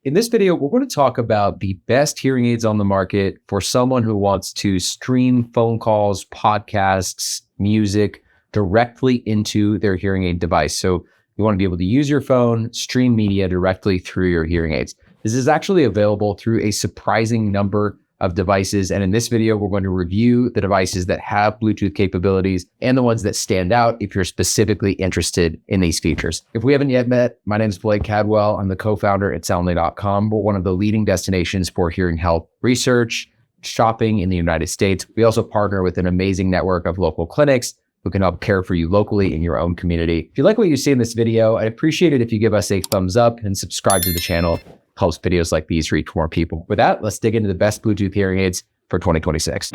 In this video, we're going to talk about the best hearing aids on the market for someone who wants to stream phone calls, podcasts, music directly into their hearing aid device. So you want to be able to use your phone, stream media directly through your hearing aids. This is actually available through a surprising number of devices. And in this video, we're going to review the devices that have Bluetooth capabilities and the ones that stand out if you're specifically interested in these features. If we haven't yet met, my name is Blake Cadwell. I'm the co-founder at Soundly.com. We're one of the leading destinations for hearing health research, shopping in the United States. We also partner with an amazing network of local clinics who can help care for you locally in your own community. If you like what you see in this video, I'd appreciate it if you give us a thumbs up and subscribe to the channel. Helps videos like these reach more people. With that, let's dig into the best Bluetooth hearing aids for 2026.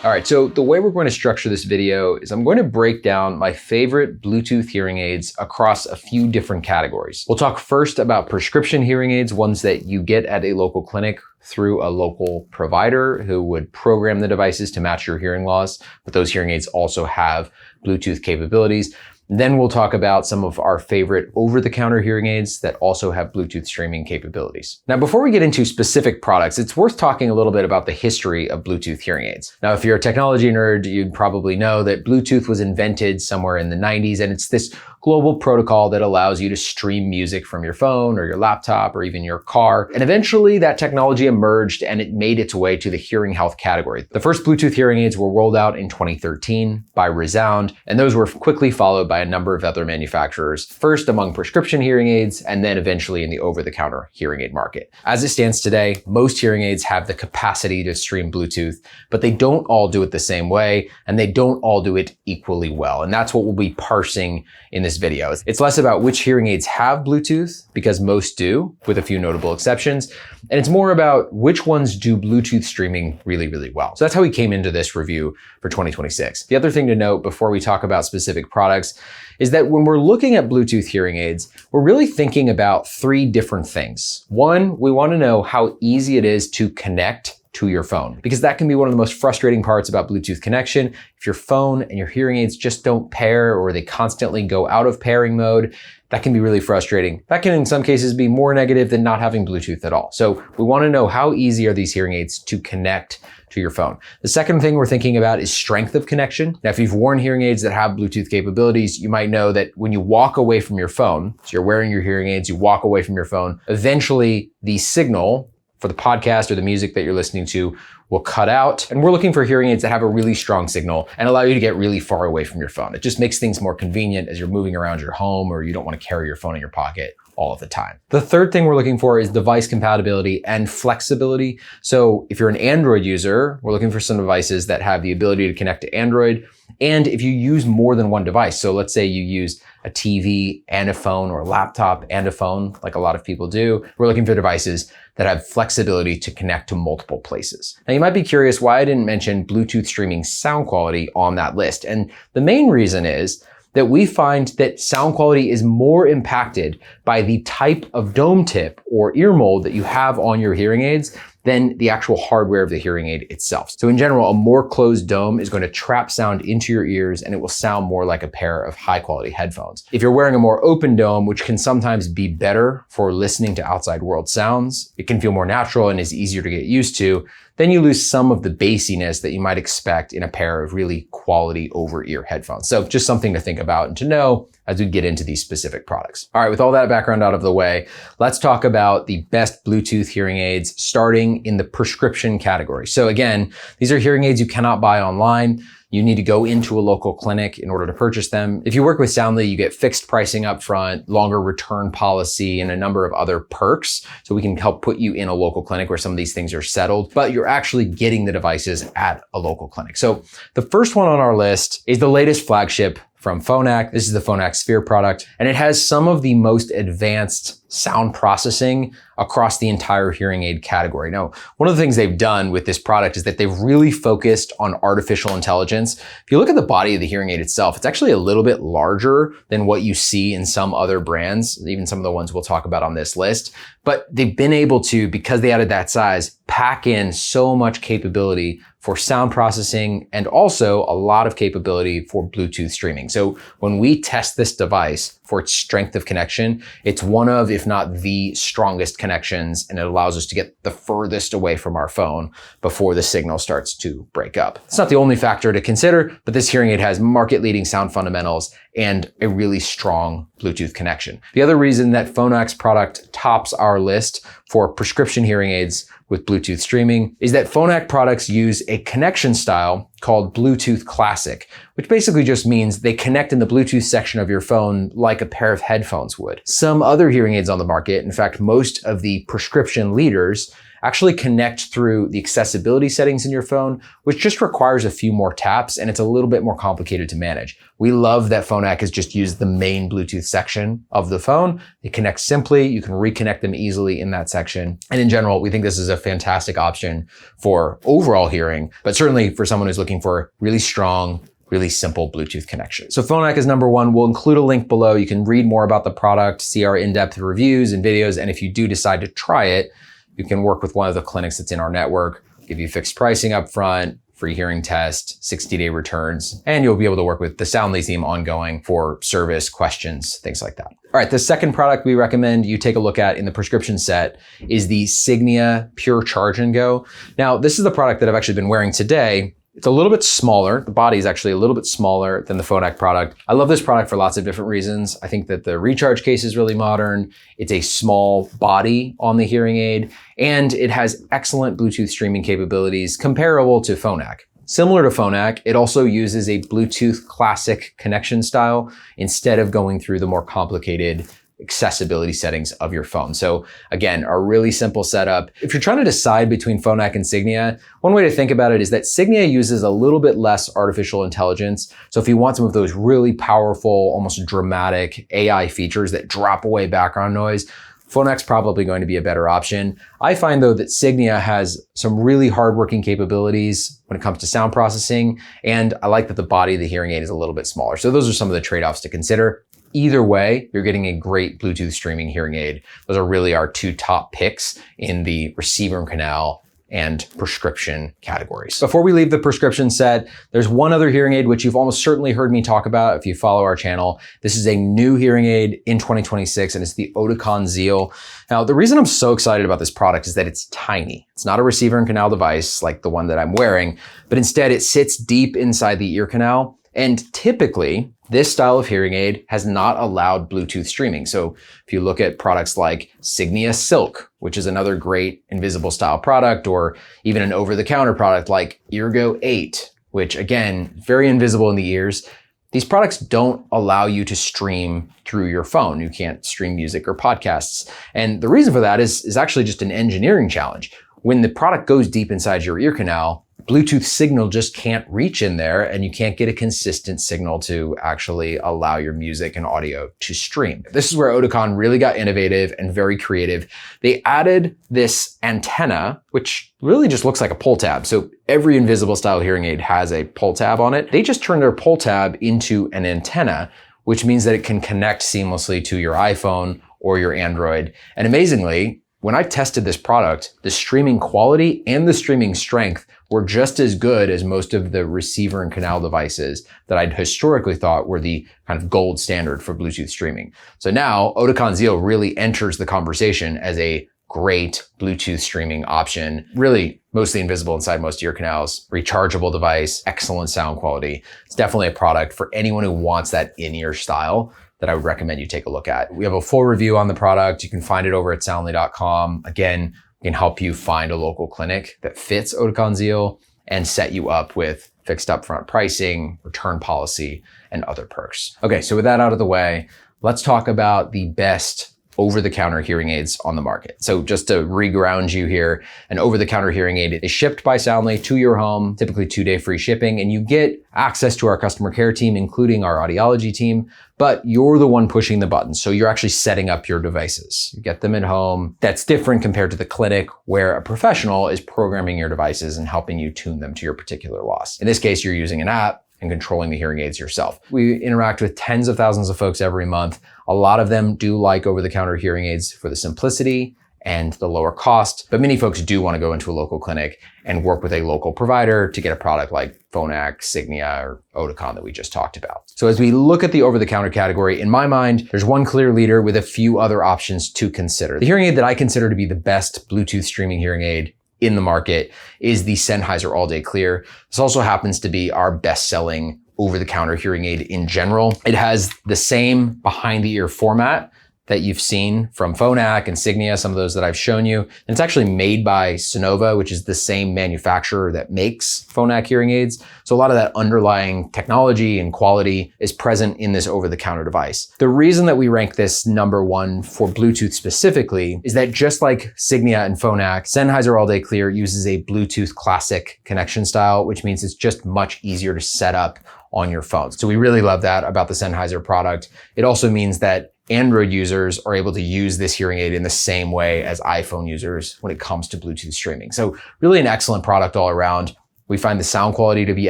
All right, so the way we're going to structure this video is I'm going to break down my favorite Bluetooth hearing aids across a few different categories. We'll talk first about prescription hearing aids, ones that you get at a local clinic through a local provider who would program the devices to match your hearing loss, but those hearing aids also have Bluetooth capabilities. Then we'll talk about some of our favorite over-the-counter hearing aids that also have Bluetooth streaming capabilities. Now, before we get into specific products, it's worth talking a little bit about the history of Bluetooth hearing aids. Now, if you're a technology nerd, you'd probably know that Bluetooth was invented somewhere in the 90s, and it's this global protocol that allows you to stream music from your phone or your laptop or even your car. And eventually that technology emerged and it made its way to the hearing health category. The first Bluetooth hearing aids were rolled out in 2013 by Resound, and those were quickly followed by a number of other manufacturers, first among prescription hearing aids and then eventually in the over-the-counter hearing aid market. As it stands today, most hearing aids have the capacity to stream Bluetooth, but they don't all do it the same way and they don't all do it equally well. And that's what we'll be parsing in this video. It's less about which hearing aids have Bluetooth, because most do, with a few notable exceptions. And it's more about which ones do Bluetooth streaming really, really well. So that's how we came into this review for 2026. The other thing to note before we talk about specific products is that when we're looking at Bluetooth hearing aids, we're really thinking about three different things. One, we want to know how easy it is to connect to your phone, because that can be one of the most frustrating parts about Bluetooth connection. If your phone and your hearing aids just don't pair or they constantly go out of pairing mode, that can be really frustrating. That can in some cases be more negative than not having Bluetooth at all. So we want to know how easy are these hearing aids to connect to your phone. The second thing we're thinking about is strength of connection. Now, if you've worn hearing aids that have Bluetooth capabilities, you might know that when you walk away from your phone, so you're wearing your hearing aids, you walk away from your phone, eventually the signal for the podcast or the music that you're listening to will cut out. And we're looking for hearing aids that have a really strong signal and allow you to get really far away from your phone. It just makes things more convenient as you're moving around your home or you don't want to carry your phone in your pocket all of the time. The third thing we're looking for is device compatibility and flexibility. So if you're an Android user, we're looking for some devices that have the ability to connect to Android. And if you use more than one device, so let's say you use a TV and a phone or a laptop and a phone, like a lot of people do, we're looking for devices that have flexibility to connect to multiple places. Now, you might be curious why I didn't mention Bluetooth streaming sound quality on that list. And the main reason is that we find that sound quality is more impacted by the type of dome tip or ear mold that you have on your hearing aids than the actual hardware of the hearing aid itself. So in general, a more closed dome is going to trap sound into your ears and it will sound more like a pair of high quality headphones. If you're wearing a more open dome, which can sometimes be better for listening to outside world sounds, it can feel more natural and is easier to get used to, then you lose some of the bassiness that you might expect in a pair of really quality over-ear headphones. So just something to think about and to know as we get into these specific products. All right, with all that background out of the way, let's talk about the best Bluetooth hearing aids starting in the prescription category. So again, these are hearing aids you cannot buy online. You need to go into a local clinic in order to purchase them. If you work with Soundly, you get fixed pricing up front, longer return policy, and a number of other perks. So we can help put you in a local clinic where some of these things are settled, but you're actually getting the devices at a local clinic. So the first one on our list is the latest flagship from Phonak. This is the Phonak Sphere product, and it has some of the most advanced sound processing across the entire hearing aid category. Now, one of the things they've done with this product is that they've really focused on artificial intelligence. If you look at the body of the hearing aid itself, it's actually a little bit larger than what you see in some other brands, even some of the ones we'll talk about on this list. But they've been able to, because they added that size, pack in so much capability for sound processing and also a lot of capability for Bluetooth streaming. So when we test this device for its strength of connection, it's one of, if not the strongest connections, and it allows us to get the furthest away from our phone before the signal starts to break up. It's not the only factor to consider, but this hearing aid has market-leading sound fundamentals and a really strong Bluetooth connection. The other reason that Phonak's product tops our list for prescription hearing aids with Bluetooth streaming is that Phonak products use a connection style called Bluetooth Classic, which basically just means they connect in the Bluetooth section of your phone like a pair of headphones would. Some other hearing aids on the market, in fact, most of the prescription leaders, actually connect through the accessibility settings in your phone, which just requires a few more taps, and it's a little bit more complicated to manage. We love that Phonak has just used the main Bluetooth section of the phone. They connect simply, you can reconnect them easily in that section. And in general, we think this is a fantastic option for overall hearing, but certainly for someone who's looking for really strong, really simple Bluetooth connection. So Phonak is number one. We'll include a link below. You can read more about the product, see our in-depth reviews and videos, and if you do decide to try it, you can work with one of the clinics that's in our network, give you fixed pricing up front, free hearing test, 60-day returns, and you'll be able to work with the Soundly team ongoing for service, questions, things like that. All right, the second product we recommend you take a look at in the prescription set is the Signia Pure Charge&Go. Now, this is the product that I've actually been wearing today. It's a little bit smaller. The body is actually a little bit smaller than the Phonak product. I love this product for lots of different reasons. I think that the recharge case is really modern. It's a small body on the hearing aid, and it has excellent Bluetooth streaming capabilities comparable to Phonak. Similar to Phonak, it also uses a Bluetooth Classic connection style instead of going through the more complicated accessibility settings of your phone. So again, a really simple setup. If you're trying to decide between Phonak and Signia, one way to think about it is that Signia uses a little bit less artificial intelligence. So if you want some of those really powerful, almost dramatic AI features that drop away background noise, Phonak's probably going to be a better option. I find though that Signia has some really hardworking capabilities when it comes to sound processing, and I like that the body of the hearing aid is a little bit smaller. So those are some of the trade-offs to consider. Either way, you're getting a great Bluetooth streaming hearing aid. Those are really our two top picks in the receiver and canal and prescription categories. Before we leave the prescription set, there's one other hearing aid which you've almost certainly heard me talk about if you follow our channel. This is a new hearing aid in 2026, and it's the Oticon Zeal. Now, the reason I'm so excited about this product is that it's tiny. It's not a receiver and canal device like the one that I'm wearing, but instead it sits deep inside the ear canal. And typically, this style of hearing aid has not allowed Bluetooth streaming. So if you look at products like Signia Silk, which is another great invisible style product, or even an over-the-counter product like Eargo 8, which again, very invisible in the ears, these products don't allow you to stream through your phone. You can't stream music or podcasts. And the reason for that is actually just an engineering challenge. When the product goes deep inside your ear canal, Bluetooth signal just can't reach in there, and you can't get a consistent signal to actually allow your music and audio to stream. This is where Oticon really got innovative and very creative. They added this antenna, which really just looks like a pull tab. So every invisible style hearing aid has a pull tab on it. They just turned their pull tab into an antenna, which means that it can connect seamlessly to your iPhone or your Android. And amazingly, when I tested this product, the streaming quality and the streaming strength were just as good as most of the receiver and canal devices that I'd historically thought were the kind of gold standard for Bluetooth streaming. So now Oticon Zeal really enters the conversation as a great Bluetooth streaming option, really mostly invisible inside most ear canals, rechargeable device, excellent sound quality. It's definitely a product for anyone who wants that in-ear style that I would recommend you take a look at. We have a full review on the product. You can find it over at soundly.com. Again, we can help you find a local clinic that fits Oticon Zeal and set you up with fixed upfront pricing, return policy, and other perks. Okay, so with that out of the way, let's talk about the best over-the-counter hearing aids on the market. So just to re-ground you here, an over-the-counter hearing aid is shipped by Soundly to your home, typically 2-day free shipping, and you get access to our customer care team, including our audiology team, but you're the one pushing the buttons. So you're actually setting up your devices. You get them at home. That's different compared to the clinic where a professional is programming your devices and helping you tune them to your particular loss. In this case, you're using an app and controlling the hearing aids yourself. We interact with tens of thousands of folks every month. A lot of them do like over-the-counter hearing aids for the simplicity and the lower cost, but many folks do want to go into a local clinic and work with a local provider to get a product like Phonak, Signia, or Oticon that we just talked about. So as we look at the over-the-counter category, in my mind, there's one clear leader with a few other options to consider. The hearing aid that I consider to be the best Bluetooth streaming hearing aid in the market is the Sennheiser All Day Clear. This also happens to be our best-selling over-the-counter hearing aid in general. It has the same behind-the-ear format that you've seen from Phonak and Signia, some of those that I've shown you. And it's actually made by Sonova, which is the same manufacturer that makes Phonak hearing aids. So a lot of that underlying technology and quality is present in this over-the-counter device. The reason that we rank this number one for Bluetooth specifically is that just like Signia and Phonak, Sennheiser All Day Clear uses a Bluetooth classic connection style, which means it's just much easier to set up on your phone. So we really love that about the Sennheiser product. It also means that Android users are able to use this hearing aid in the same way as iPhone users when it comes to Bluetooth streaming. So really an excellent product all around. We find the sound quality to be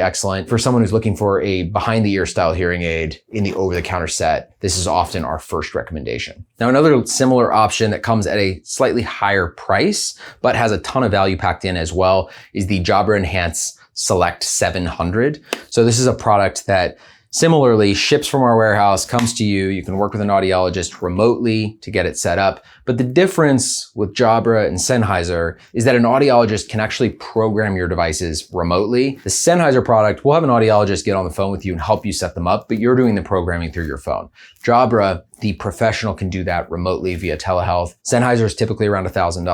excellent. For someone who's looking for a behind-the-ear style hearing aid in the over-the-counter set, this is often our first recommendation. Now, another similar option that comes at a slightly higher price, but has a ton of value packed in as well, is the Jabra Enhance Select 700. So this is a product that similarly ships from our warehouse, comes to you. You can work with an audiologist remotely to get it set up. But the difference with Jabra and Sennheiser is that an audiologist can actually program your devices remotely. The Sennheiser product will have an audiologist get on the phone with you and help you set them up, but you're doing the programming through your phone. Jabra, the professional, can do that remotely via telehealth. Sennheiser is typically around $1,000.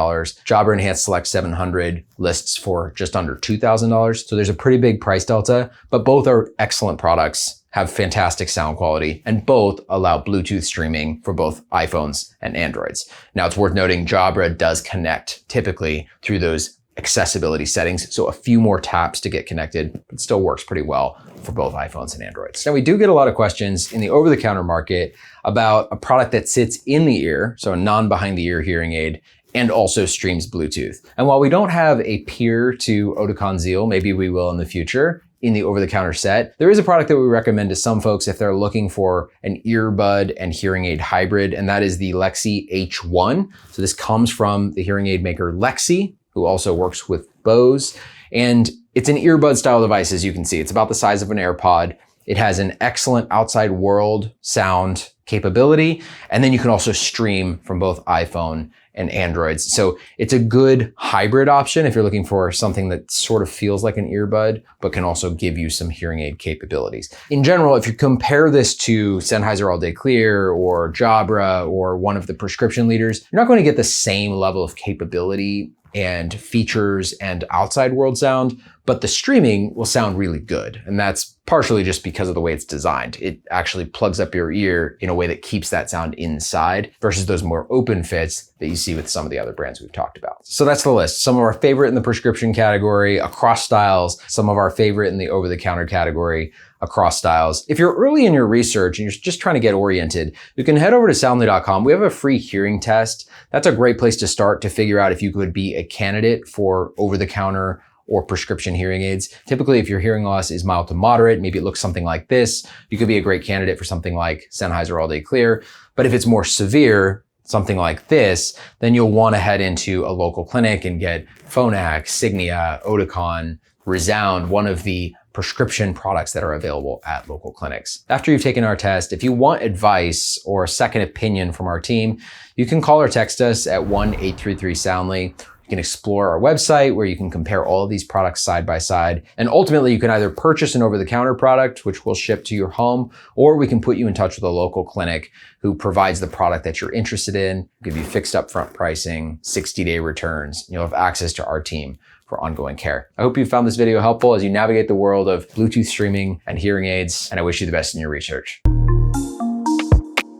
Jabra Enhance Select 700 lists for just under $2,000. So there's a pretty big price delta, but both are excellent products, have fantastic sound quality, and both allow Bluetooth streaming for both iPhones and Androids. Now, it's worth noting Jabra does connect typically through those accessibility settings, so a few more taps to get connected, but still works pretty well for both iPhones and Androids. Now, we do get a lot of questions in the over-the-counter market about a product that sits in the ear, so a non-behind-the-ear hearing aid, and also streams Bluetooth. And while we don't have a peer to Oticon Zeal, maybe we will in the future, in the over-the-counter set, there is a product that we recommend to some folks if they're looking for an earbud and hearing aid hybrid, and that is the Lexie H1. So this comes from the hearing aid maker Lexie, who also works with Bose, and it's an earbud style device. As you can see, it's about the size of an AirPod. It has an excellent outside world sound capability, and then you can also stream from both iPhone and Androids. So it's a good hybrid option if you're looking for something that sort of feels like an earbud, but can also give you some hearing aid capabilities. In general, if you compare this to Sennheiser All Day Clear or Jabra or one of the prescription leaders, you're not going to get the same level of capability and features and outside world sound, but the streaming will sound really good. And that's partially just because of the way it's designed. It actually plugs up your ear in a way that keeps that sound inside versus those more open fits that you see with some of the other brands we've talked about. So that's the list. Some of our favorite in the prescription category across styles, some of our favorite in the over-the-counter category across styles. If you're early in your research and you're just trying to get oriented, you can head over to soundly.com. We have a free hearing test. That's a great place to start to figure out if you could be a candidate for over-the-counter or prescription hearing aids. Typically, if your hearing loss is mild to moderate, maybe it looks something like this, you could be a great candidate for something like Sennheiser All Day Clear. But if it's more severe, something like this, then you'll want to head into a local clinic and get Phonak, Signia, Oticon, Resound, one of the prescription products that are available at local clinics. After you've taken our test, if you want advice or a second opinion from our team, you can call or text us at 1-833-SOUNDLY. You can explore our website where you can compare all of these products side by side. And ultimately, you can either purchase an over-the-counter product, which will ship to your home, or we can put you in touch with a local clinic who provides the product that you're interested in, give you fixed upfront pricing, 60-day returns. You'll have access to our team for ongoing care. I hope you found this video helpful as you navigate the world of Bluetooth streaming and hearing aids, and I wish you the best in your research.